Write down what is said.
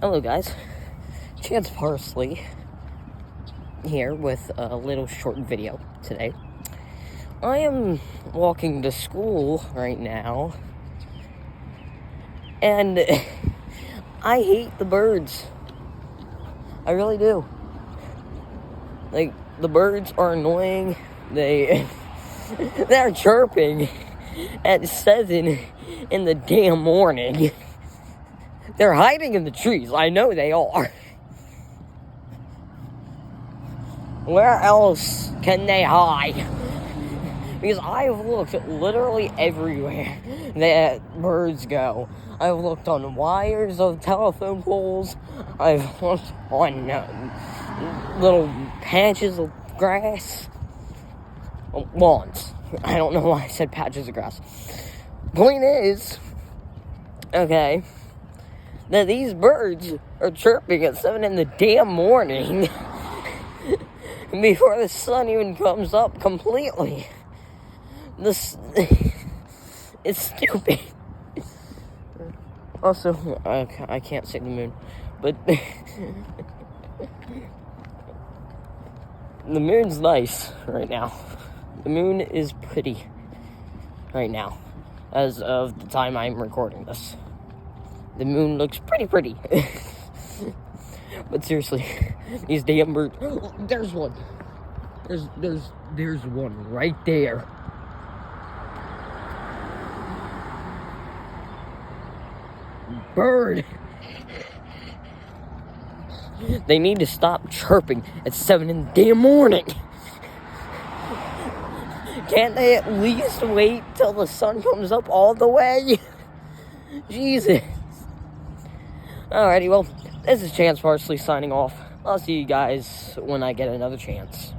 Hello guys, Chance Parsley here with a little short video today. I am walking to school right now, and I hate the birds. I really do. Like, the birds are annoying. They're chirping at 7 in the damn morning. They're hiding in the trees. I know they are. Where else can they hide? Because I've looked literally everywhere that birds go. I've looked on wires of telephone poles. I've looked on little patches of grass. Lawns. I don't know why I said patches of grass. Point is, okay, that these birds are chirping at 7 in the damn morning before the sun even comes up completely. This it's stupid. Also, I can't see the moon, but the moon's nice right now. The moon is pretty right now, as of the time I'm recording this. The moon looks pretty. But seriously, these damn birds. There's one. There's one right there. Bird. They need to stop chirping at 7 in the damn morning. Can't they at least wait till the sun comes up all the way? Jesus. Alrighty, well, this is Chance Parsley signing off. I'll see you guys when I get another chance.